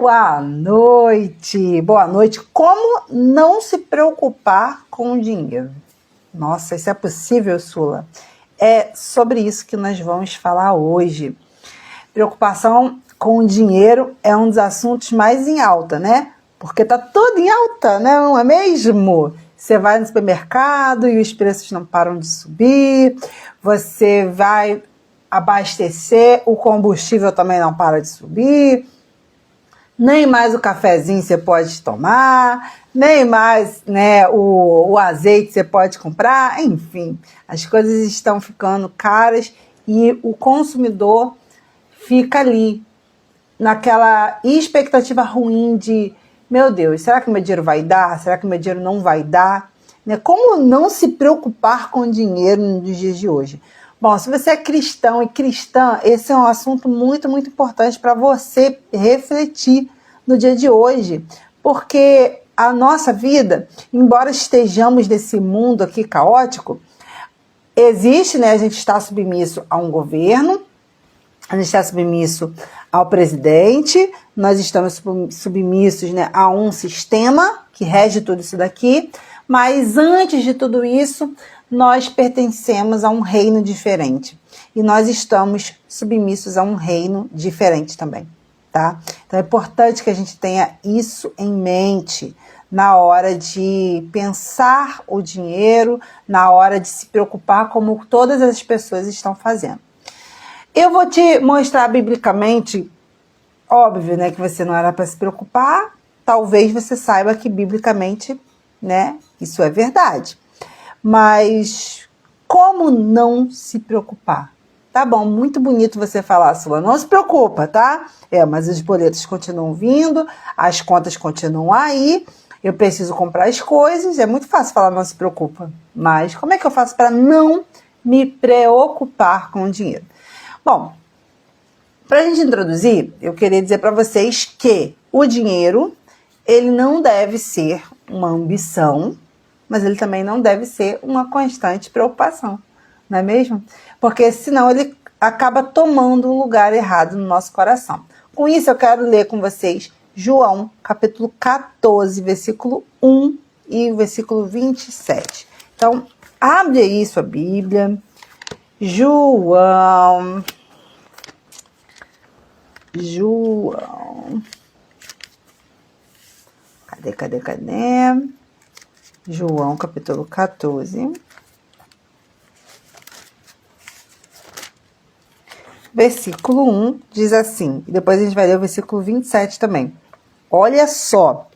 Boa noite! Boa noite! Como não se preocupar com o dinheiro? Nossa, isso é possível, Sula? É sobre isso que nós vamos falar hoje. Preocupação com o dinheiro é um dos assuntos mais em alta, né? Porque tá tudo em alta, né? Não é mesmo? Você vai no supermercado e os preços não param de subir, você vai abastecer, o combustível também não para de subir, nem mais o cafezinho você pode tomar, nem mais, né, o azeite você pode comprar, enfim, as coisas estão ficando caras e o consumidor fica ali naquela expectativa ruim de, meu Deus, será que meu dinheiro vai dar? Será que meu dinheiro não vai dar? Né? Como não se preocupar com o dinheiro nos dias de hoje? Bom, se você é cristão e cristã, esse é um assunto muito, muito importante para você refletir no dia de hoje, porque a nossa vida, embora estejamos nesse mundo aqui caótico, existe, né, a gente está submisso a um governo, a gente está submisso ao presidente, nós estamos submissos, né, a um sistema que rege tudo isso daqui, mas antes de tudo isso, nós pertencemos a um reino diferente. E nós estamos submissos a um reino diferente também, tá? Então é importante que a gente tenha isso em mente na hora de pensar o dinheiro, na hora de se preocupar como todas as pessoas estão fazendo. Eu vou te mostrar biblicamente, óbvio, né, que você não era para se preocupar, talvez você saiba que biblicamente, né, isso é verdade. Mas como não se preocupar? Tá bom, muito bonito você falar, Sula, não se preocupa, tá? Mas os boletos continuam vindo, as contas continuam aí, eu preciso comprar as coisas, é muito fácil falar não se preocupa. Mas como é que eu faço para não me preocupar com o dinheiro? Bom, para a gente introduzir, eu queria dizer para vocês que o dinheiro, ele não deve ser uma ambição, mas ele também não deve ser uma constante preocupação, não é mesmo? Porque senão ele acaba tomando um lugar errado no nosso coração. Com isso eu quero ler com vocês João, capítulo 14, versículo 1 e versículo 27. Então, abre aí sua Bíblia. João. Cadê? João, capítulo 14. Versículo 1 diz assim, e depois a gente vai ler o versículo 27 também. Olha só,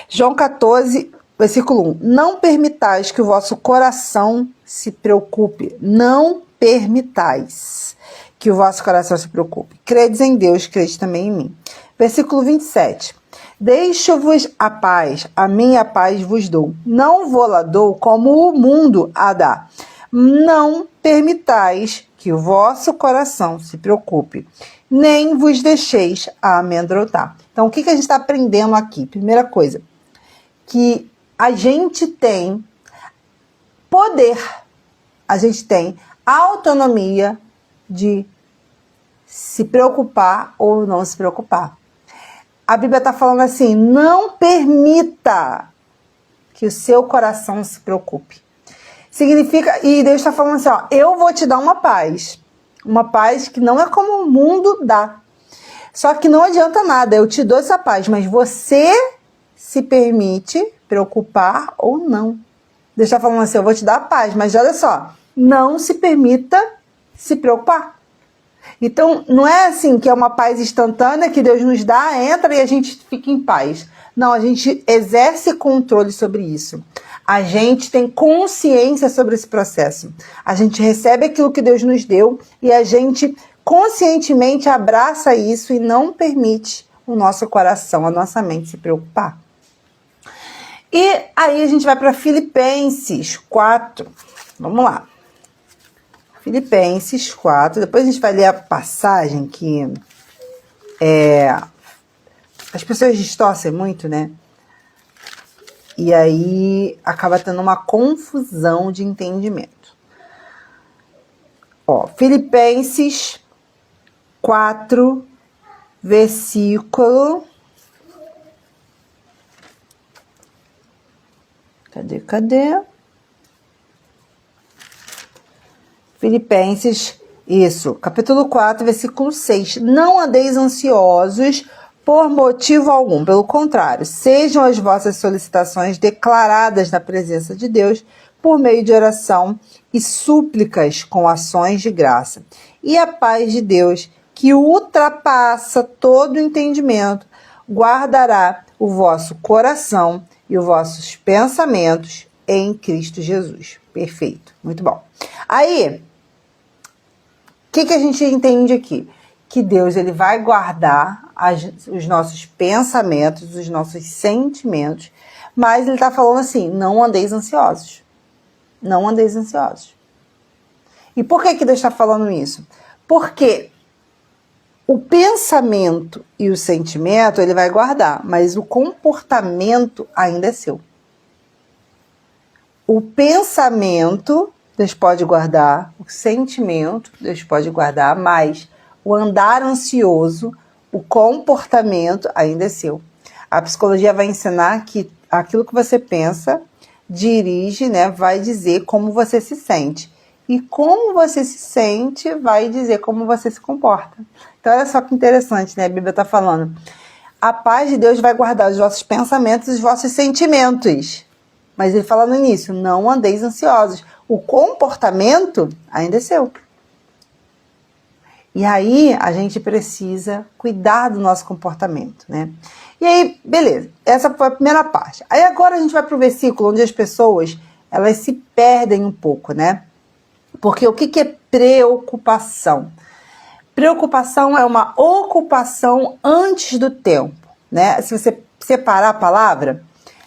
João 14, versículo 1. Não permitais que o vosso coração se preocupe. Não permitais que o vosso coração se preocupe. Credes em Deus, credes também em mim. Versículo 27. Deixo-vos a paz, a minha paz vos dou. Não vou lá dou como o mundo a dá. Não permitais que o vosso coração se preocupe, nem vos deixeis amedrontar. Então, o que a gente está aprendendo aqui? Primeira coisa, que a gente tem poder, a gente tem autonomia de se preocupar ou não se preocupar. A Bíblia está falando assim, não permita que o seu coração se preocupe. Significa, e Deus está falando assim, ó, eu vou te dar uma paz que não é como o mundo dá. Só que não adianta nada, eu te dou essa paz, mas você se permite preocupar ou não. Deus está falando assim, eu vou te dar a paz, mas olha só, não se permita se preocupar. Então, não é assim que é uma paz instantânea que Deus nos dá, entra e a gente fica em paz. Não, a gente exerce controle sobre isso. A gente tem consciência sobre esse processo. A gente recebe aquilo que Deus nos deu e a gente conscientemente abraça isso e não permite o nosso coração, a nossa mente se preocupar. E aí a gente vai para Filipenses 4. Vamos lá. Filipenses 4, depois a gente vai ler a passagem que as pessoas distorcem muito, né? E aí acaba tendo uma confusão de entendimento. Ó, Filipenses 4, versículo Cadê? Filipenses, isso, capítulo 4, versículo 6. Não andeis ansiosos por motivo algum, pelo contrário, sejam as vossas solicitações declaradas na presença de Deus por meio de oração e súplicas com ações de graça. E a paz de Deus, que ultrapassa todo entendimento, guardará o vosso coração e os vossos pensamentos em Cristo Jesus. Perfeito, muito bom. Aí, o que a gente entende aqui? Que Deus ele vai guardar os nossos pensamentos, os nossos sentimentos, mas ele está falando assim, não andeis ansiosos. Não andeis ansiosos. E por que Deus está falando isso? Porque o pensamento e o sentimento ele vai guardar, mas o comportamento ainda é seu. O pensamento Deus pode guardar, o sentimento Deus pode guardar, mas o andar ansioso, o comportamento ainda é seu. A psicologia vai ensinar que aquilo que você pensa dirige, né, vai dizer como você se sente. E como você se sente vai dizer como você se comporta. Então, olha só que interessante, né? A Bíblia está falando. A paz de Deus vai guardar os vossos pensamentos e os vossos sentimentos. Mas ele fala no início, não andeis ansiosos. O comportamento ainda é seu. E aí, a gente precisa cuidar do nosso comportamento, né? E aí, beleza. Essa foi a primeira parte. Aí agora a gente vai para o versículo onde as pessoas, elas se perdem um pouco, né? Porque o que é preocupação? Preocupação é uma ocupação antes do tempo, né? Se você separar a palavra,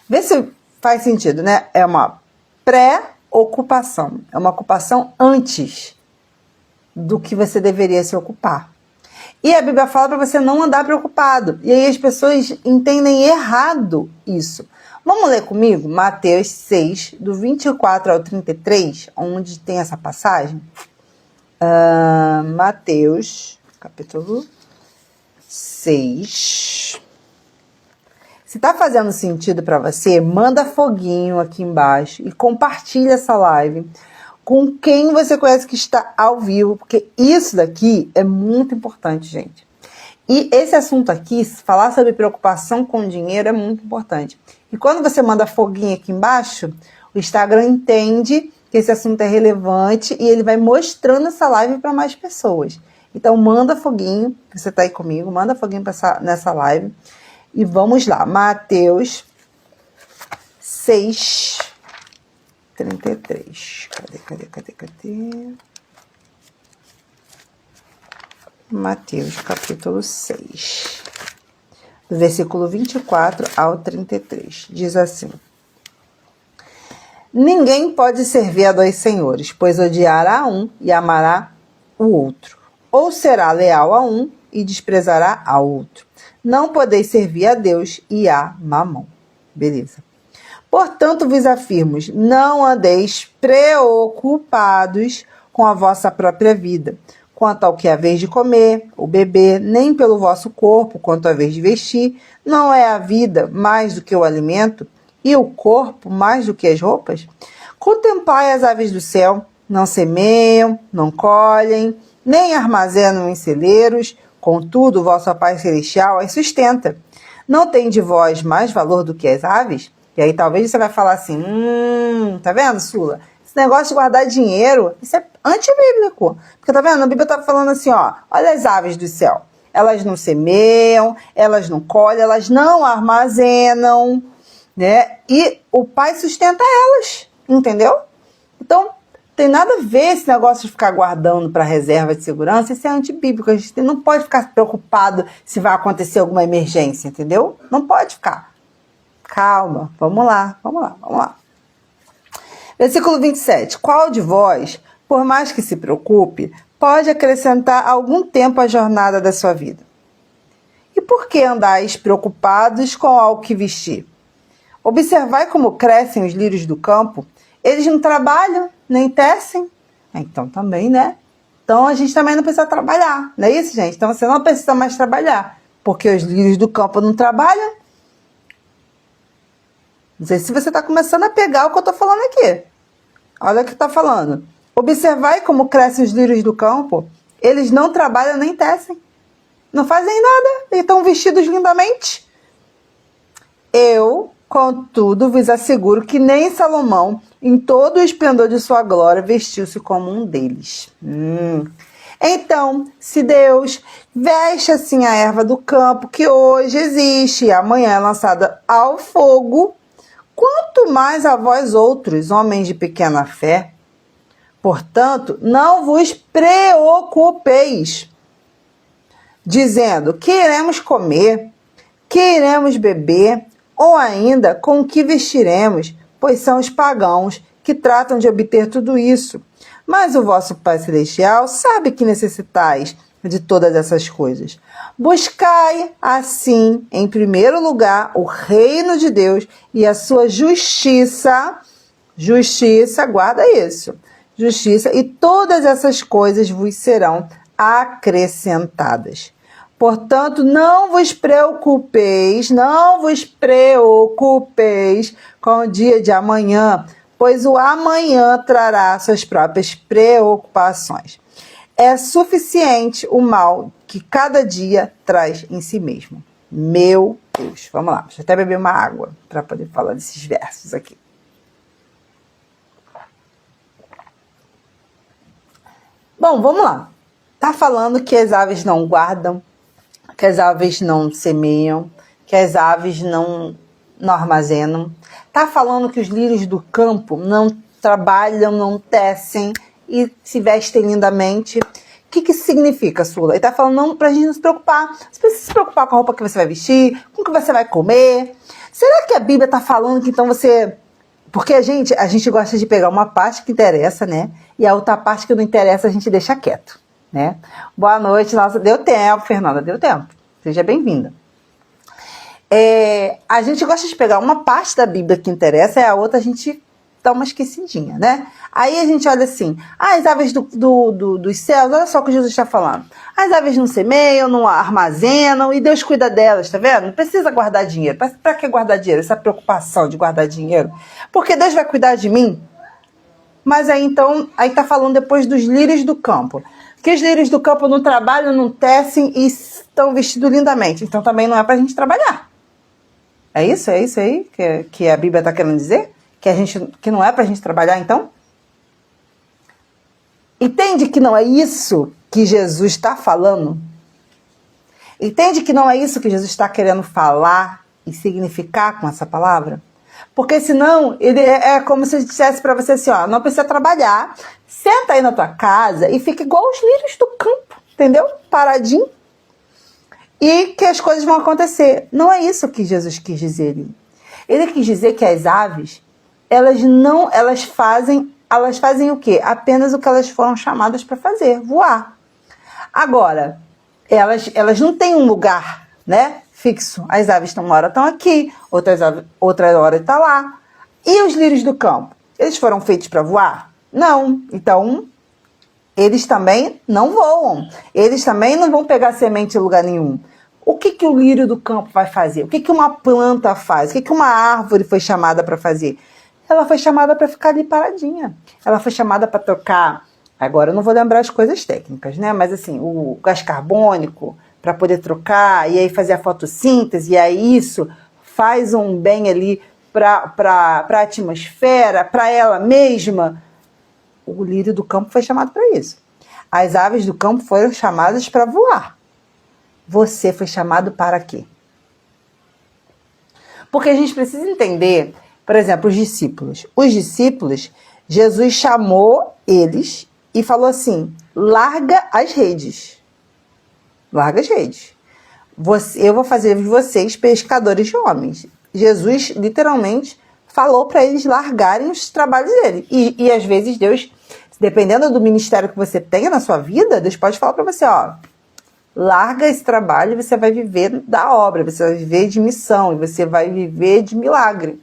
vê se faz sentido, né? É uma pré-ocupação, é uma ocupação antes do que você deveria se ocupar. E a Bíblia fala para você não andar preocupado. E aí as pessoas entendem errado isso. Vamos ler comigo Mateus 6, do 24 ao 33, onde tem essa passagem? Mateus, capítulo 6. Se está fazendo sentido para você, manda foguinho aqui embaixo e compartilha essa live com quem você conhece que está ao vivo, porque isso daqui é muito importante, gente. E esse assunto aqui, falar sobre preocupação com dinheiro é muito importante. E quando você manda foguinho aqui embaixo, o Instagram entende que esse assunto é relevante e ele vai mostrando essa live para mais pessoas. Então manda foguinho, você está aí comigo, manda foguinho nessa live. E vamos lá, Mateus 6, 33. Cadê? Mateus, capítulo 6, do versículo 24 ao 33. Diz assim: Ninguém pode servir a dois senhores, pois odiará um e amará o outro, ou será leal a um e desprezará ao outro. Não podeis servir a Deus e a Mamon. Beleza. Portanto, vos afirmo, não andeis preocupados com a vossa própria vida, quanto ao que é a vez de comer ou beber, nem pelo vosso corpo, quanto à vez de vestir. Não é a vida mais do que o alimento, e o corpo mais do que as roupas? Contemplai as aves do céu, não semeiam, não colhem, nem armazenam em celeiros, contudo o vosso Pai Celestial as sustenta. Não tem de vós mais valor do que as aves? E aí talvez você vai falar assim, tá vendo, Sula? Esse negócio de guardar dinheiro, isso é antibíblico. Porque tá vendo? A Bíblia tá falando assim, ó, olha as aves do céu. Elas não semeiam, elas não colhem, elas não armazenam, né? E o Pai sustenta elas, entendeu? Então, tem nada a ver esse negócio de ficar guardando para reserva de segurança, isso é antibíblico. A gente não pode ficar preocupado se vai acontecer alguma emergência, entendeu? Não pode ficar. Calma, vamos lá. Versículo 27. Qual de vós, por mais que se preocupe, pode acrescentar algum tempo à jornada da sua vida? E por que andais preocupados com algo que vestir? Observai como crescem os lírios do campo. Eles não trabalham, nem tecem. Então também, né? Então a gente também não precisa trabalhar, não é isso, gente? Então você não precisa mais trabalhar, porque os lírios do campo não trabalham. Não sei se você está começando a pegar o que eu estou falando aqui. Olha o que está falando. Observai como crescem os lírios do campo. Eles não trabalham nem tecem. Não fazem nada. E estão vestidos lindamente. Eu, contudo, vos asseguro que nem Salomão, em todo o esplendor de sua glória, vestiu-se como um deles. Então, se Deus veste assim a erva do campo, que hoje existe e amanhã é lançada ao fogo, quanto mais a vós outros, homens de pequena fé. Portanto, não vos preocupeis, dizendo que iremos comer, que iremos beber, ou ainda com o que vestiremos, pois são os pagãos que tratam de obter tudo isso. Mas o vosso Pai Celestial sabe que necessitais de todas essas coisas. Buscai, assim, em primeiro lugar, o reino de Deus e a sua justiça. Justiça, guarda isso. Justiça, e todas essas coisas vos serão acrescentadas. Portanto, não vos preocupeis com o dia de amanhã, pois o amanhã trará suas próprias preocupações. É suficiente o mal que cada dia traz em si mesmo. Meu Deus, vamos lá, deixa eu até beber uma água para poder falar desses versos aqui. Bom, vamos lá. Tá falando que as aves não guardam, que as aves não semeiam, que as aves não armazenam. Tá falando que os lírios do campo não trabalham, não tecem e se vestem lindamente. O que isso significa, Sula? Ele tá falando não, pra gente não se preocupar. Você precisa se preocupar com a roupa que você vai vestir, com o que você vai comer. Será que a Bíblia tá falando que então você... Porque a gente gosta de pegar uma parte que interessa, né? E a outra parte que não interessa a gente deixa quieto, né? Boa noite, nossa. Deu tempo, Fernanda, deu tempo. Seja bem-vinda. A gente gosta de pegar uma parte da Bíblia que interessa e a outra a gente dá uma esquecidinha, né? Aí a gente olha assim, as aves dos céus, olha só o que Jesus está falando. As aves não semeiam, não armazenam e Deus cuida delas, tá vendo? Não precisa guardar dinheiro. Para que guardar dinheiro? Essa preocupação de guardar dinheiro. Porque Deus vai cuidar de mim. Mas aí então, aí tá falando depois dos lírios do campo. Que os lírios do campo não trabalham, não tecem e estão vestidos lindamente. Então também não é pra gente trabalhar. É isso aí que a Bíblia está querendo dizer? Que não é pra gente trabalhar, então? Entende que não é isso que Jesus está falando? Entende que não é isso que Jesus está querendo falar e significar com essa palavra? Porque senão, ele é como se ele dissesse para você assim, ó, não precisa trabalhar, senta aí na tua casa e fica igual os lírios do campo, entendeu? Paradinho. E que as coisas vão acontecer. Não é isso que Jesus quis dizer ali. Ele quis dizer que as aves, elas fazem o quê? Apenas o que elas foram chamadas para fazer, voar. Agora, elas não têm um lugar, né, fixo. As aves uma hora estão aqui, outra hora estão lá. E os lírios do campo? Eles foram feitos para voar? Não. Então, eles também não voam. Eles também não vão pegar semente em lugar nenhum. O que o lírio do campo vai fazer? O que uma planta faz? O que uma árvore foi chamada para fazer? Ela foi chamada para ficar ali paradinha. Ela foi chamada para trocar. Agora eu não vou lembrar as coisas técnicas, né? Mas assim, o gás carbônico para poder trocar, e aí fazer a fotossíntese, e aí isso faz um bem ali para a atmosfera, para ela mesma. O lírio do campo foi chamado para isso. As aves do campo foram chamadas para voar. Você foi chamado para quê? Porque a gente precisa entender, por exemplo, os discípulos. Os discípulos, Jesus chamou eles e falou assim, larga as redes. Larga as redes. Eu vou fazer de vocês pescadores de homens. Jesus, literalmente, falou para eles largarem os trabalhos dele. E às vezes Deus, dependendo do ministério que você tenha na sua vida, Deus pode falar para você, ó, larga esse trabalho e você vai viver da obra, você vai viver de missão, e você vai viver de milagre.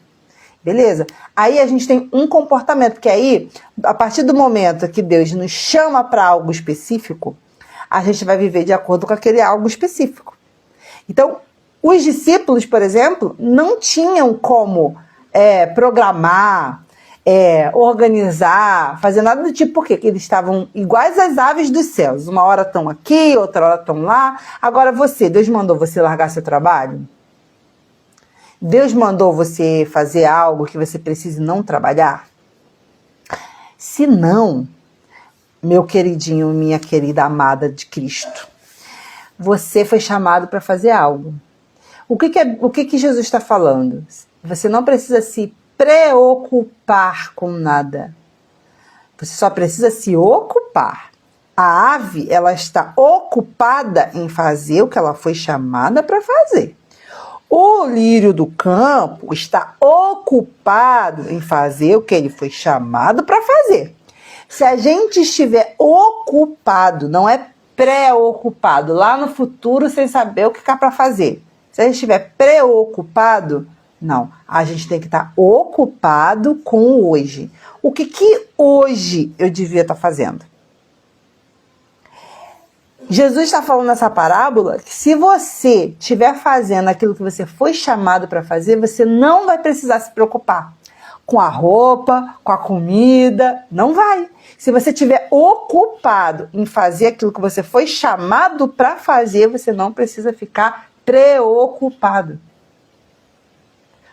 Beleza? Aí a gente tem um comportamento, porque aí, a partir do momento que Deus nos chama para algo específico, a gente vai viver de acordo com aquele algo específico. Então, os discípulos, por exemplo, não tinham como programar, organizar, fazer nada do tipo, porque eles estavam iguais às aves dos céus. Uma hora estão aqui, outra hora estão lá. Agora Deus mandou você largar seu trabalho? Deus mandou você fazer algo que você precise não trabalhar? Se não, meu queridinho, minha querida amada de Cristo, você foi chamado para fazer algo. O que Jesus está falando? Você não precisa se preocupar com nada. Você só precisa se ocupar. A ave, ela está ocupada em fazer o que ela foi chamada para fazer. O lírio do campo está ocupado em fazer o que ele foi chamado para fazer. Se a gente estiver ocupado, não é preocupado, lá no futuro sem saber o que é para fazer. Se a gente estiver preocupado, não. A gente tem que estar ocupado com o hoje. O que hoje eu devia estar fazendo? Jesus está falando nessa parábola que se você estiver fazendo aquilo que você foi chamado para fazer, você não vai precisar se preocupar com a roupa, com a comida, não vai. Se você estiver ocupado em fazer aquilo que você foi chamado para fazer, você não precisa ficar preocupado.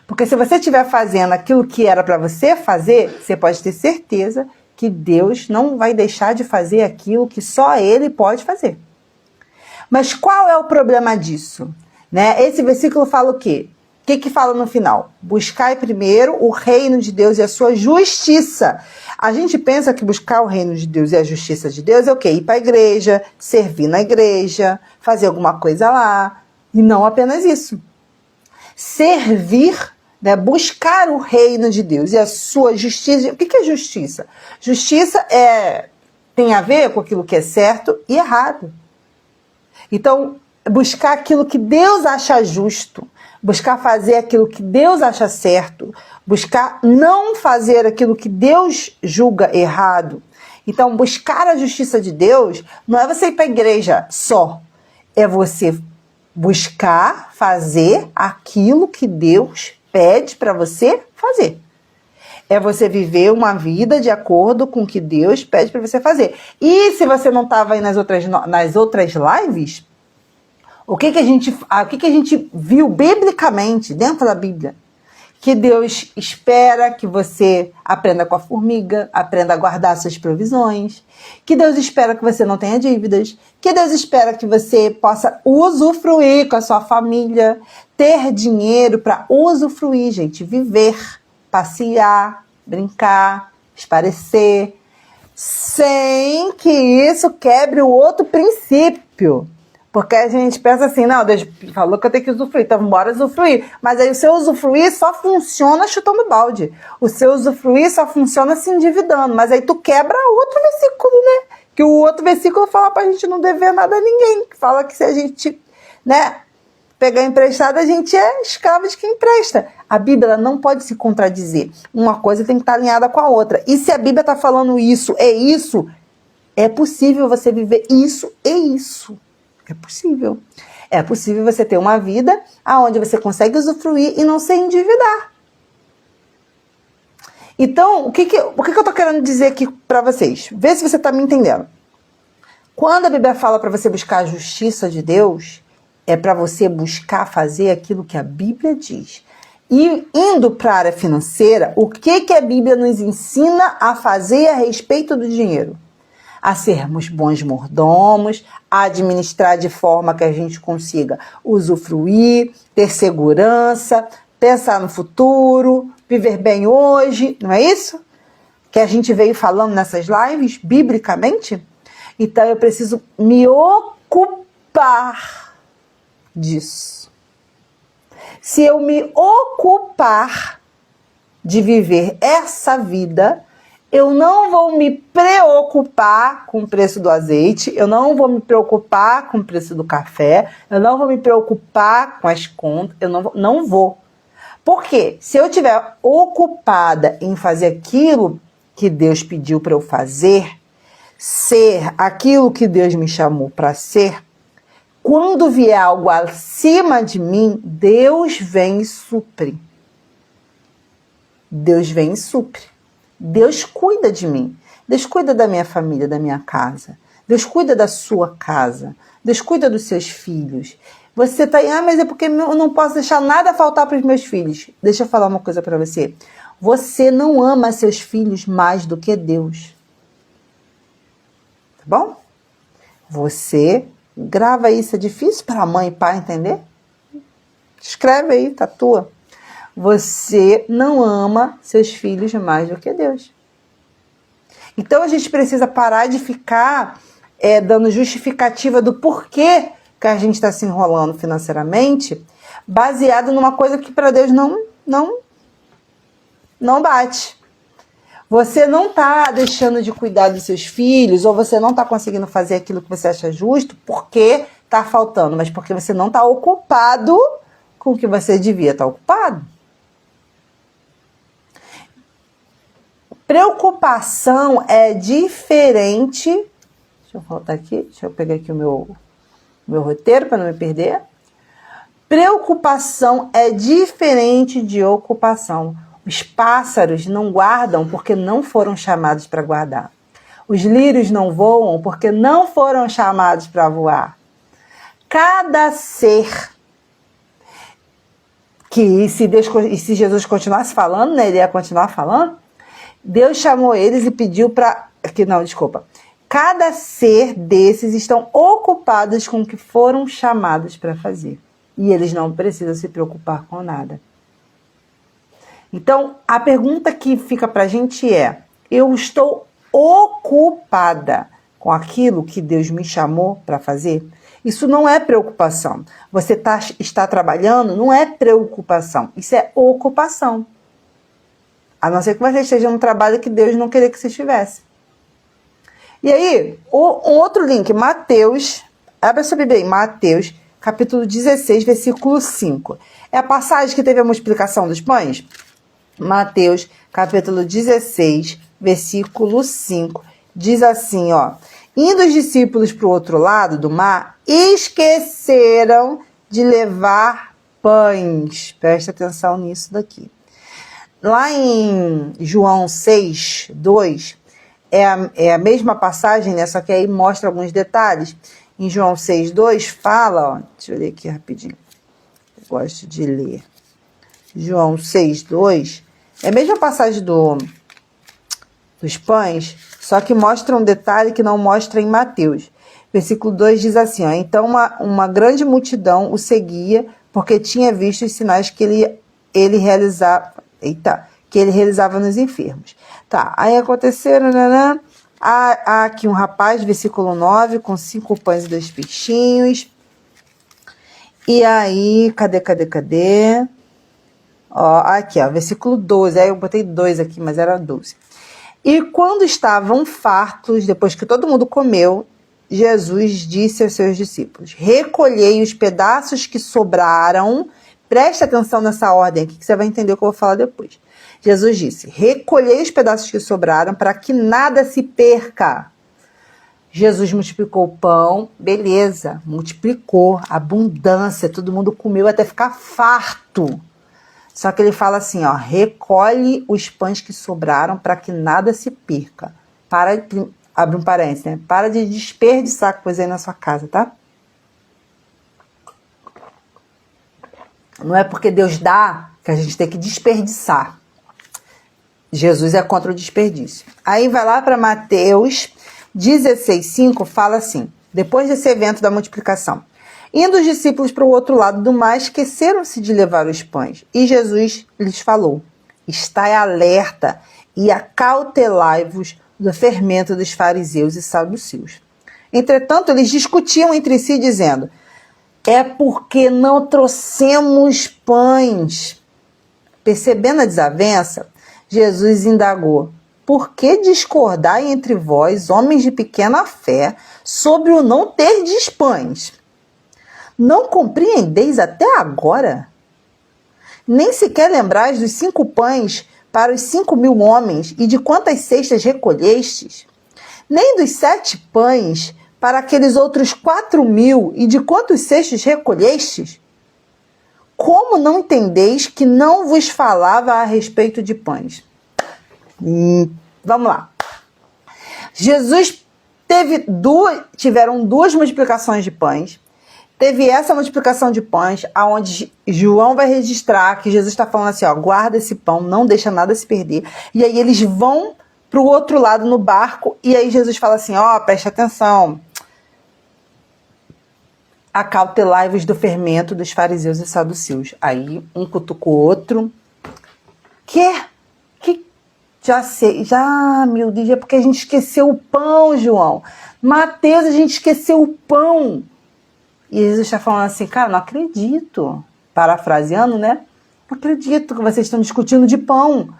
Porque se você estiver fazendo aquilo que era para você fazer, você pode ter certeza que Deus não vai deixar de fazer aquilo que só Ele pode fazer. Mas qual é o problema disso? Né? Esse versículo fala o quê? O que fala no final? Buscai primeiro o reino de Deus e a sua justiça. A gente pensa que buscar o reino de Deus e a justiça de Deus é o quê? Ir para a igreja, servir na igreja, fazer alguma coisa lá. E não apenas isso. Servir, né? Buscar o reino de Deus e a sua justiça. O que é justiça? Justiça tem a ver com aquilo que é certo e errado. Então, buscar aquilo que Deus acha justo, buscar fazer aquilo que Deus acha certo, buscar não fazer aquilo que Deus julga errado. Então, buscar a justiça de Deus não é você ir para a igreja só, é você buscar fazer aquilo que Deus pede para você fazer. É você viver uma vida de acordo com o que Deus pede para você fazer. E se você não estava aí nas outras lives, o que a gente viu biblicamente, dentro da Bíblia? Que Deus espera que você aprenda com a formiga, aprenda a guardar suas provisões, que Deus espera que você não tenha dívidas, que Deus espera que você possa usufruir com a sua família, ter dinheiro para usufruir, gente, viver, passear, brincar, esparecer, sem que isso quebre o outro princípio. Porque a gente pensa assim, não, Deus falou que eu tenho que usufruir, então bora usufruir. Mas aí o seu usufruir só funciona chutando balde. O seu usufruir só funciona se endividando. Mas aí tu quebra outro versículo, né? Que o outro versículo fala pra gente não dever nada a ninguém. Fala que se a gente, né, pegar emprestado, a gente é escravo de quem empresta. A Bíblia não pode se contradizer. Uma coisa tem que estar alinhada com a outra. E se a Bíblia está falando isso, é possível você viver isso e isso. É possível. É possível você ter uma vida onde você consegue usufruir e não se endividar. Então, o que eu estou querendo dizer aqui para vocês? Vê se você está me entendendo. Quando a Bíblia fala para você buscar a justiça de Deus, é para você buscar fazer aquilo que a Bíblia diz. E indo para a área financeira, o que a Bíblia nos ensina a fazer a respeito do dinheiro? A sermos bons mordomos, a administrar de forma que a gente consiga usufruir, ter segurança, pensar no futuro, viver bem hoje, não é isso? Que a gente veio falando nessas lives, biblicamente? Então eu preciso me ocupar disso. Se eu me ocupar de viver essa vida, eu não vou me preocupar com o preço do azeite, eu não vou me preocupar com o preço do café, eu não vou me preocupar com as contas, eu não vou. Por quê? Se eu estiver ocupada em fazer aquilo que Deus pediu para eu fazer, ser aquilo que Deus me chamou para ser, quando vier algo acima de mim, Deus vem e supre. Deus vem e supre. Deus cuida de mim. Deus cuida da minha família, da minha casa. Deus cuida da sua casa. Deus cuida dos seus filhos. Você tá aí, mas é porque eu não posso deixar nada faltar para os meus filhos. Deixa eu falar uma coisa para você. Você não ama seus filhos mais do que Deus. Tá bom? Você grava isso. É difícil para mãe e pai entender? Escreve aí, tatua. Você não ama seus filhos mais do que Deus. Então a gente precisa parar de ficar dando justificativa do porquê que a gente está se enrolando financeiramente, baseado numa coisa que para Deus não bate. Você não está deixando de cuidar dos seus filhos, ou você não está conseguindo fazer aquilo que você acha justo porque está faltando, mas porque você não está ocupado com o que você devia estar ocupado. Preocupação é diferente. Deixa eu voltar aqui, deixa eu pegar aqui o meu roteiro para não me perder. Preocupação é diferente de ocupação. Os pássaros não guardam porque não foram chamados para guardar. Os lírios não voam porque não foram chamados para voar. Cada ser que, se Jesus continuasse falando, né, ele ia continuar falando, Deus chamou eles e pediu para... Cada ser desses estão ocupados com o que foram chamados para fazer. E eles não precisam se preocupar com nada. Então, a pergunta que fica para a gente é: eu estou ocupada com aquilo que Deus me chamou para fazer? Isso não é preocupação. Você está trabalhando, não é preocupação. Isso é ocupação. A não ser que você esteja num trabalho que Deus não queria que você estivesse. E aí, outro link, Mateus, abre sua Bíblia aí, Mateus, capítulo 16, versículo 5. É a passagem que teve a multiplicação dos pães? Mateus, capítulo 16, versículo 5. Diz assim, ó: indo os discípulos para o outro lado do mar, esqueceram de levar pães. Presta atenção nisso daqui. Lá em João 6, 2, é a mesma passagem, né? Só que aí mostra alguns detalhes. Em João 6, 2 fala, ó, deixa eu ler aqui rapidinho. Eu gosto de ler. João 6, 2 é a mesma passagem dos pães, só que mostra um detalhe que não mostra em Mateus. Versículo 2 diz assim, ó: então uma grande multidão o seguia, porque tinha visto os sinais que ele realizava nos enfermos. Tá, aí aconteceram, há aqui um rapaz, versículo 9, com 5 pães e 2 peixinhos. E aí, cadê? Ó, aqui, ó, versículo 12, aí eu botei 2 aqui, mas era 12. E quando estavam fartos, depois que todo mundo comeu, Jesus disse aos seus discípulos: recolhei os pedaços que sobraram. Preste atenção nessa ordem aqui, que você vai entender o que eu vou falar depois. Jesus disse: recolhei os pedaços que sobraram para que nada se perca. Jesus multiplicou o pão, beleza, multiplicou, abundância, todo mundo comeu até ficar farto. Só que ele fala assim, ó: recolhe os pães que sobraram para que nada se perca. Abre um parênteses, né? Para de desperdiçar coisa aí na sua casa, tá? Não é porque Deus dá que a gente tem que desperdiçar. Jesus é contra o desperdício. Aí vai lá para Mateus 16:5, fala assim, depois desse evento da multiplicação: indo os discípulos para o outro lado do mar, esqueceram-se de levar os pães. E Jesus lhes falou: estai alerta e acautelai-vos do fermento dos fariseus e saduceus. Entretanto, eles discutiam entre si, dizendo: é porque não trouxemos pães. Percebendo a desavença, Jesus indagou: por que discordai entre vós, homens de pequena fé, sobre o não terdes pães? Não compreendeis até agora? Nem sequer lembrais dos 5 pães para os 5.000 homens e de quantas cestas recolhestes? Nem dos 7 pães para aqueles outros 4.000 e de quantos cestos recolhestes? como não entendeis que não vos falava a respeito de pães? Vamos lá. Jesus tiveram duas multiplicações de pães. Teve essa multiplicação de pães, aonde João vai registrar que Jesus está falando assim, ó, guarda esse pão, não deixa nada se perder. E aí eles vão para o outro lado no barco, e aí Jesus fala assim, ó, preste atenção. Acautelai-vos do fermento dos fariseus e saduceus. Aí um cutuca o outro. Que? Já sei, meu Deus, é porque a gente esqueceu o pão, João. Mateus, a gente esqueceu o pão. E Jesus está falando assim, cara, não acredito. Parafraseando, né? Não acredito que vocês estão discutindo de pão.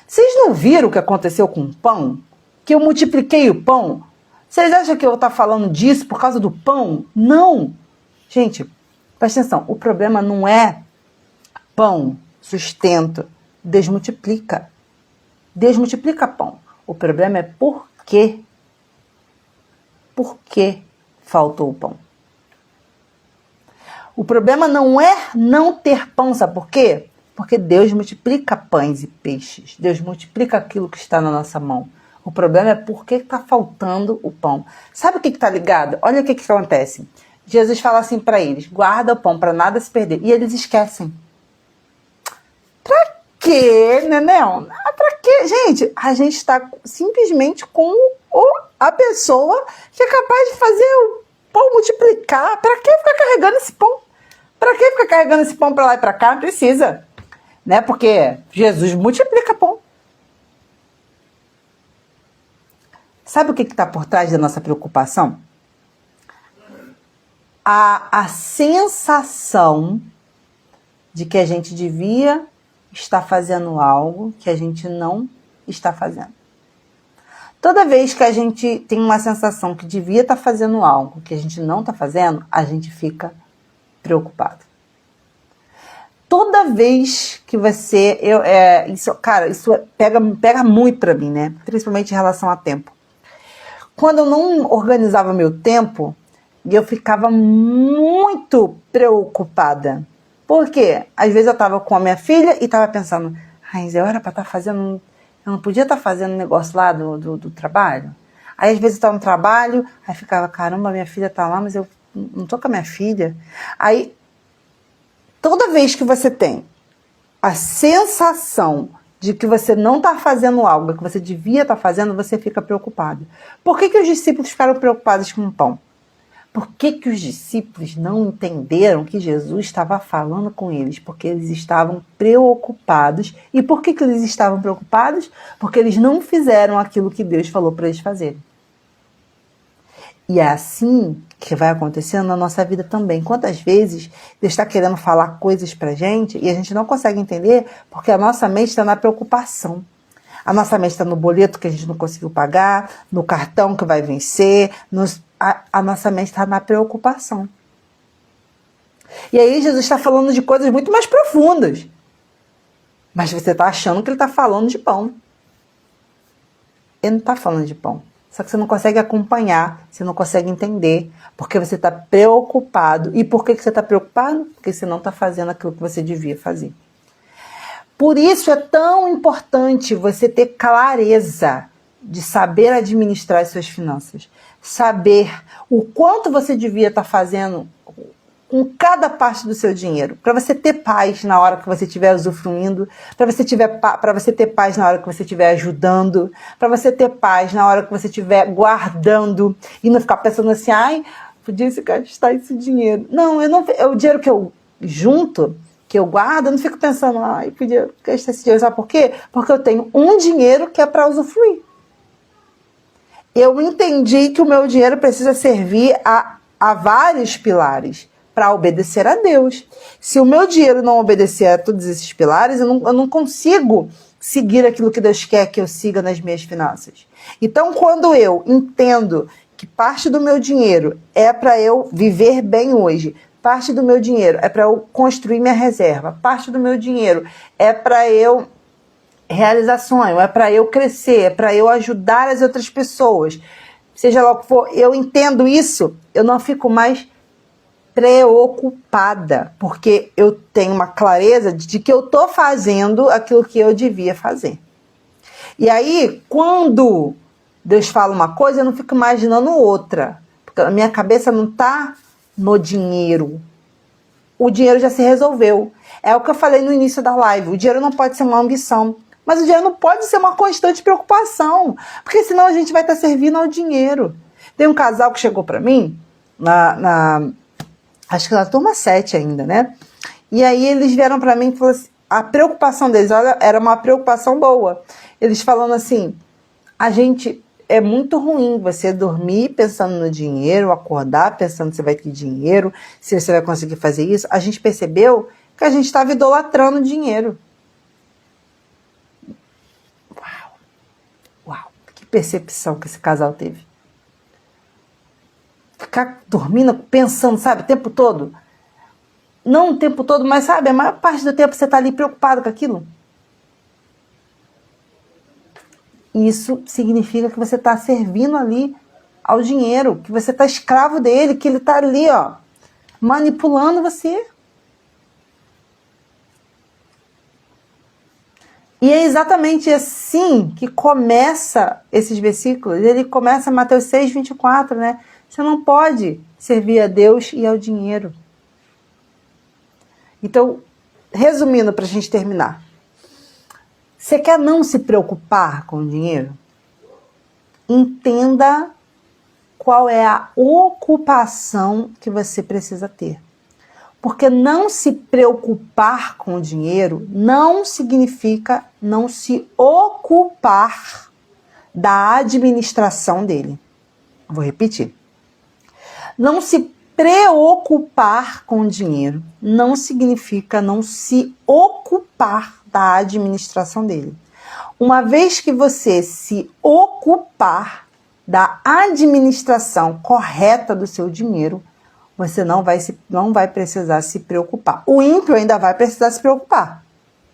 Vocês não viram o que aconteceu com o pão? Que eu multipliquei o pão? Vocês acham que eu vou estar falando disso por causa do pão? Não. Gente, presta atenção. O problema não é pão, sustento. Desmultiplica. Desmultiplica pão. O problema é por quê? Por que faltou o pão? O problema não é não ter pão, sabe por quê? Porque Deus multiplica pães e peixes. Deus multiplica aquilo que está na nossa mão. O problema é por que está faltando o pão. Sabe o que está ligado? Olha o que acontece. Jesus fala assim para eles, guarda o pão para nada se perder. E eles esquecem. Pra quê, Neném? Pra quê? Gente, a gente está simplesmente com a pessoa que é capaz de fazer o pão multiplicar. Pra que ficar carregando esse pão? Pra que ficar carregando esse pão pra lá e pra cá? Não precisa. Né? Porque Jesus multiplica pão. Sabe o que está por trás da nossa preocupação? A sensação de que a gente devia estar fazendo algo que a gente não está fazendo. Toda vez que a gente tem uma sensação que devia estar fazendo algo que a gente não está fazendo, a gente fica preocupado. Toda vez que você... isso pega muito para mim, né? Principalmente em relação a tempo. Quando eu não organizava meu tempo, eu ficava muito preocupada. Por quê? Às vezes eu estava com a minha filha e estava pensando, eu era para estar fazendo... Eu não podia estar fazendo um negócio lá do trabalho? Aí às vezes eu estava no trabalho, aí ficava, caramba, minha filha está lá, mas eu não estou com a minha filha. Aí, toda vez que você tem a sensação de que você não está fazendo algo que você devia estar fazendo, você fica preocupado. Por que os discípulos ficaram preocupados com o pão? Por que os discípulos não entenderam que Jesus estava falando com eles? Porque eles estavam preocupados. E por que eles estavam preocupados? Porque eles não fizeram aquilo que Deus falou para eles fazerem. E é assim que vai acontecendo na nossa vida também. Quantas vezes Deus está querendo falar coisas para a gente e a gente não consegue entender porque a nossa mente está na preocupação. A nossa mente está no boleto que a gente não conseguiu pagar, no cartão que vai vencer, a nossa mente está na preocupação. E aí Jesus está falando de coisas muito mais profundas. Mas você está achando que ele está falando de pão. Ele não está falando de pão. Só que você não consegue acompanhar, você não consegue entender, porque você está preocupado. E por que você está preocupado? Porque você não está fazendo aquilo que você devia fazer. Por isso é tão importante você ter clareza de saber administrar as suas finanças. Saber o quanto você devia estar fazendo com cada parte do seu dinheiro. Para você ter paz na hora que você estiver usufruindo. Para você ter paz na hora que você estiver ajudando. Para você ter paz na hora que você estiver guardando. E não ficar pensando assim, podia se gastar esse dinheiro. Não, o dinheiro que eu junto, que eu guardo, eu não fico pensando, podia gastar esse dinheiro. Sabe por quê? Porque eu tenho um dinheiro que é para usufruir. Eu entendi que o meu dinheiro precisa servir a vários pilares para obedecer a Deus. Se o meu dinheiro não obedecer a todos esses pilares, eu não consigo seguir aquilo que Deus quer que eu siga nas minhas finanças. Então, quando eu entendo que parte do meu dinheiro é para eu viver bem hoje, parte do meu dinheiro é para eu construir minha reserva, parte do meu dinheiro é para eu realizar sonho, é para eu crescer, é para eu ajudar as outras pessoas. Seja lá o que for, eu entendo isso, eu não fico mais preocupada, porque eu tenho uma clareza de que eu estou fazendo aquilo que eu devia fazer. E aí, quando Deus fala uma coisa, eu não fico imaginando outra, porque a minha cabeça não está no dinheiro. O dinheiro já se resolveu. É o que eu falei no início da live. O dinheiro não pode ser uma ambição. Mas o dinheiro não pode ser uma constante preocupação. Porque senão a gente vai estar servindo ao dinheiro. Tem um casal que chegou para mim, acho que na turma 7 ainda, né? E aí eles vieram para mim e falaram assim, a preocupação deles, olha, era uma preocupação boa. Eles falando assim, é muito ruim você dormir pensando no dinheiro, acordar pensando se vai ter dinheiro, se você vai conseguir fazer isso. A gente percebeu que a gente estava idolatrando o dinheiro. Uau, que percepção que esse casal teve. Ficar dormindo, pensando, sabe, o tempo todo. Não o tempo todo, mas sabe, a maior parte do tempo você está ali preocupado com aquilo. Isso significa que você está servindo ali ao dinheiro, que você está escravo dele, que ele está ali, ó, manipulando você. E é exatamente assim que começa esses versículos. Ele começa Mateus 6, 24, né? Você não pode servir a Deus e ao dinheiro. Então, resumindo para a gente terminar. Você quer não se preocupar com o dinheiro? Entenda qual é a ocupação que você precisa ter. Porque não se preocupar com o dinheiro não significa não se ocupar da administração dele. Vou repetir. Não se preocupar com o dinheiro não significa não se ocupar da administração dele. Uma vez que você se ocupar da administração correta do seu dinheiro, você não vai precisar se preocupar. O ímpio ainda vai precisar se preocupar.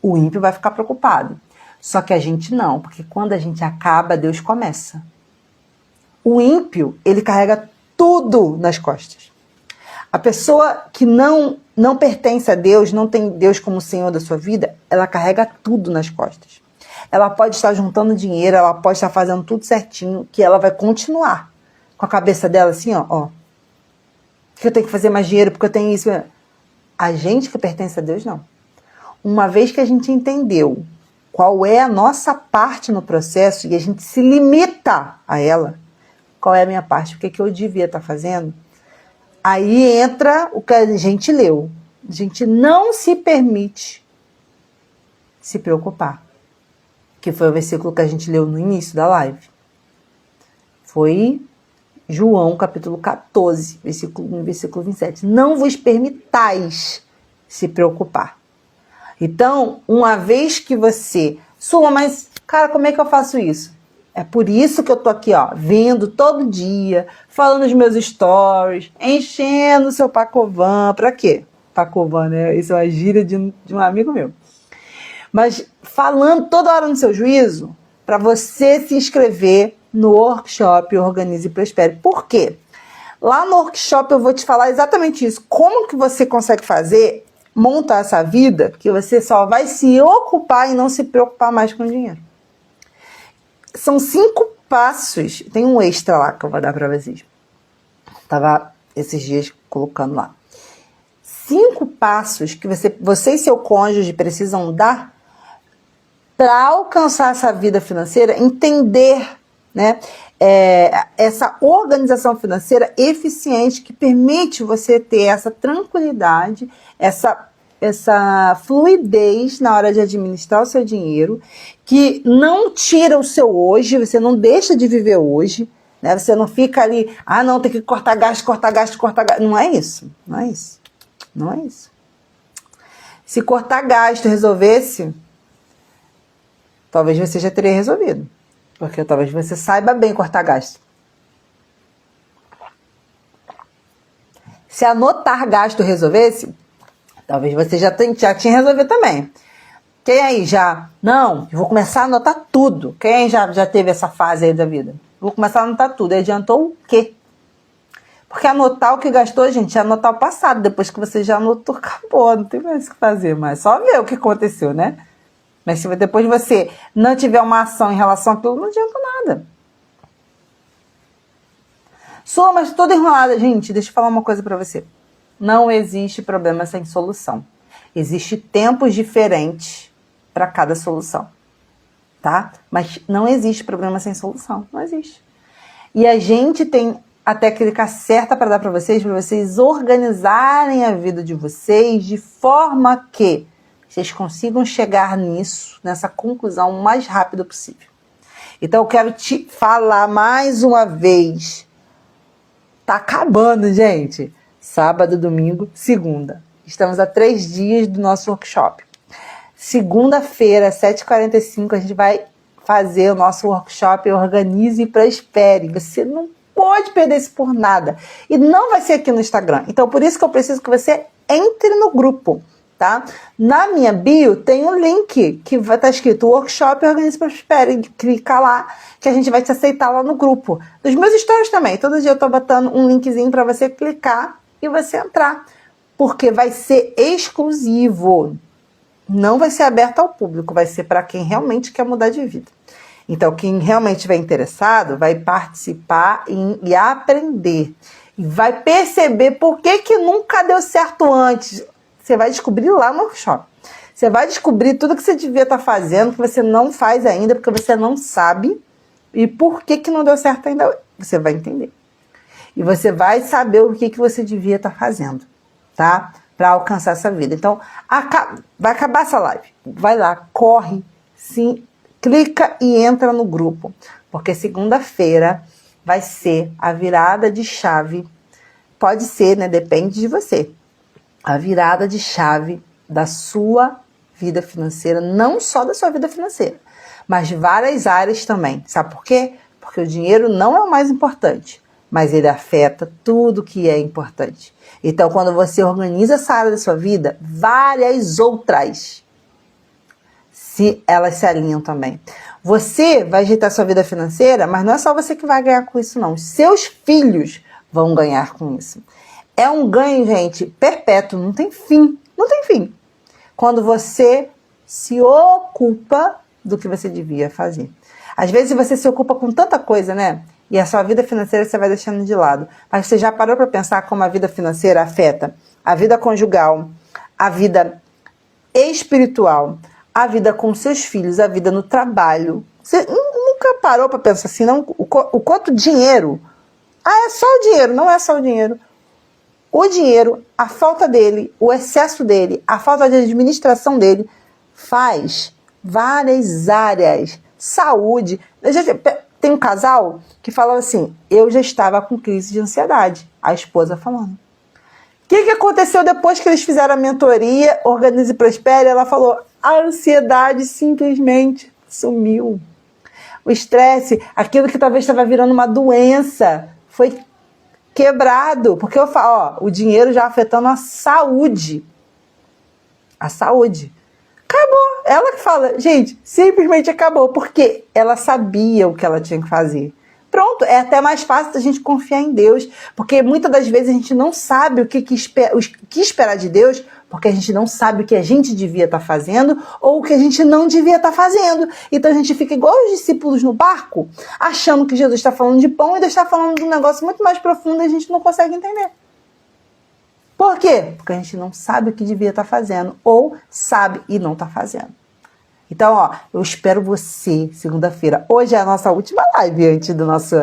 O ímpio vai ficar preocupado. Só que a gente não, porque quando a gente acaba, Deus começa. O ímpio, ele carrega tudo nas costas. A pessoa que não pertence a Deus, não tem Deus como Senhor da sua vida, ela carrega tudo nas costas. Ela pode estar juntando dinheiro, ela pode estar fazendo tudo certinho, que ela vai continuar com a cabeça dela assim, ó. Que eu tenho que fazer mais dinheiro porque eu tenho isso. A gente que pertence a Deus, não. Uma vez que a gente entendeu qual é a nossa parte no processo e a gente se limita a ela, qual é a minha parte, o que eu devia estar fazendo, aí entra o que a gente leu. A gente não se permite se preocupar. Que foi o versículo que a gente leu no início da live. Foi João, capítulo 14, versículo 27. Não vos permitais se preocupar. Então, uma vez que você... Sula, mas, cara, como é que eu faço isso? É por isso que eu tô aqui, ó, vendo todo dia, falando os meus stories, enchendo o seu Pacovan. Pra quê? Pacovan, né? Isso é uma gíria de um amigo meu. Mas falando toda hora no seu juízo, para você se inscrever no workshop Organize e Prospere. Por quê? Lá no workshop eu vou te falar exatamente isso. Como que você consegue montar essa vida que você só vai se ocupar e não se preocupar mais com o dinheiro. São 5 passos. Tem um extra lá que eu vou dar para vocês. Tava esses dias colocando lá. 5 passos que você e seu cônjuge precisam dar para alcançar essa vida financeira, entender, né, essa organização financeira eficiente que permite você ter essa tranquilidade, essa fluidez na hora de administrar o seu dinheiro, que não tira o seu hoje, você não deixa de viver hoje, né? Você não fica ali, não, tem que cortar gasto. Não é isso, não é isso, não é isso. Se cortar gasto resolvesse, talvez você já teria resolvido. Porque talvez você saiba bem cortar gasto. Se anotar gasto resolvesse, talvez você já tinha resolvido também. Quem aí já... Não, eu vou começar a anotar tudo. Quem já teve essa fase aí da vida? Vou começar a anotar tudo. Adiantou o quê? Porque anotar o que gastou, gente, é anotar o passado. Depois que você já anotou, acabou. Não tem mais o que fazer, mas só ver o que aconteceu, né? Mas se depois você não tiver uma ação em relação àquilo, não adianta nada. Sou, mas toda enrolada. Gente, deixa eu falar uma coisa pra você. Não existe problema sem solução. Existem tempos diferentes para cada solução, tá? Mas não existe problema sem solução. Não existe. E a gente tem a técnica certa para dar para vocês organizarem a vida de vocês de forma que vocês consigam chegar nisso, nessa conclusão o mais rápido possível. Então eu quero te falar mais uma vez. Tá acabando, gente. Sábado, domingo, segunda. Estamos a 3 dias do nosso workshop. Segunda-feira, às 7h45, a gente vai fazer o nosso workshop Organize e Prospere. Você não pode perder isso por nada. E não vai ser aqui no Instagram. Então, por isso que eu preciso que você entre no grupo, tá? Na minha bio tem um link que vai estar escrito Workshop Organize e Prospere. Clica lá que a gente vai te aceitar lá no grupo. Nos meus stories também. Todo dia eu tô botando um linkzinho para você clicar e você entrar. Porque vai ser exclusivo. Não vai ser aberto ao público. Vai ser para quem realmente quer mudar de vida. Então, quem realmente estiver interessado vai participar e aprender. E vai perceber por que nunca deu certo antes. Você vai descobrir lá no workshop. Você vai descobrir tudo que você devia estar fazendo, que você não faz ainda, porque você não sabe. E por que não deu certo ainda. Você vai entender. E você vai saber o que você devia estar fazendo, tá? Para alcançar essa vida. Então, vai acabar essa live. Vai lá, corre, sim, clica e entra no grupo. Porque segunda-feira vai ser a virada de chave. Pode ser, né? Depende de você. A virada de chave da sua vida financeira, não só da sua vida financeira, mas de várias áreas também. Sabe por quê? Porque o dinheiro não é o mais importante, mas ele afeta tudo que é importante. Então, quando você organiza essa área da sua vida, várias outras, elas se alinham também. Você vai ajeitar sua vida financeira, mas não é só você que vai ganhar com isso, não. Os seus filhos vão ganhar com isso. É um ganho, gente, perpétuo, não tem fim. Não tem fim. Quando você se ocupa do que você devia fazer. Às vezes você se ocupa com tanta coisa, né? E a sua vida financeira você vai deixando de lado. Mas você já parou para pensar como a vida financeira afeta a vida conjugal, a vida espiritual, a vida com seus filhos, a vida no trabalho? Você nunca parou para pensar assim, não? O quanto dinheiro... Ah, é só o dinheiro. Não é só o dinheiro. O dinheiro, a falta dele, o excesso dele, a falta de administração dele, faz várias áreas. Saúde. Tem um casal que falou assim, eu já estava com crise de ansiedade. A esposa falando. O que aconteceu depois que eles fizeram a mentoria Organize e Prospere? Ela falou, a ansiedade simplesmente sumiu. O estresse, aquilo que talvez estava virando uma doença, foi quebrado. Porque eu falo, ó, o dinheiro já afetando a saúde. A saúde. Acabou. Ela que fala, gente, simplesmente acabou. Porque ela sabia o que ela tinha que fazer. Pronto, é até mais fácil da gente confiar em Deus. Porque muitas das vezes a gente não sabe o que esperar de Deus, porque a gente não sabe o que a gente devia estar fazendo ou o que a gente não devia estar fazendo. Então a gente fica igual os discípulos no barco, achando que Jesus está falando de pão e Deus está falando de um negócio muito mais profundo e a gente não consegue entender. Por quê? Porque a gente não sabe o que devia estar fazendo ou sabe e não está fazendo. Então, ó, eu espero você segunda-feira. Hoje é a nossa última live antes do nosso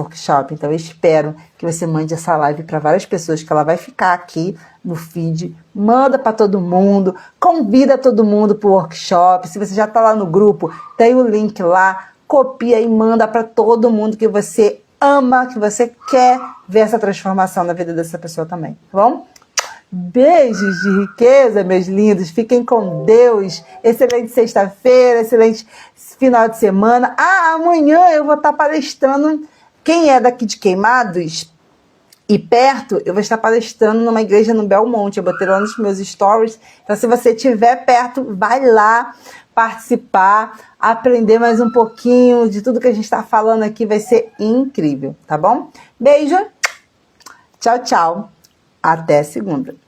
workshop. Então, eu espero que você mande essa live para várias pessoas, que ela vai ficar aqui no feed. Manda para todo mundo, convida todo mundo para o workshop. Se você já está lá no grupo, tem o link lá, copia e manda para todo mundo que você ama, que você quer ver essa transformação na vida dessa pessoa também, tá bom? Beijos de riqueza, meus lindos. Fiquem com Deus. Excelente sexta-feira, excelente final de semana. Amanhã eu vou estar palestrando. Quem é daqui de Queimados e perto, eu vou estar palestrando numa igreja no Belmonte. Eu botei lá nos meus stories. Então, se você estiver perto, vai lá, participar, aprender mais um pouquinho de tudo que a gente está falando aqui, vai ser incrível, tá bom? Beijo, tchau, tchau, até segunda.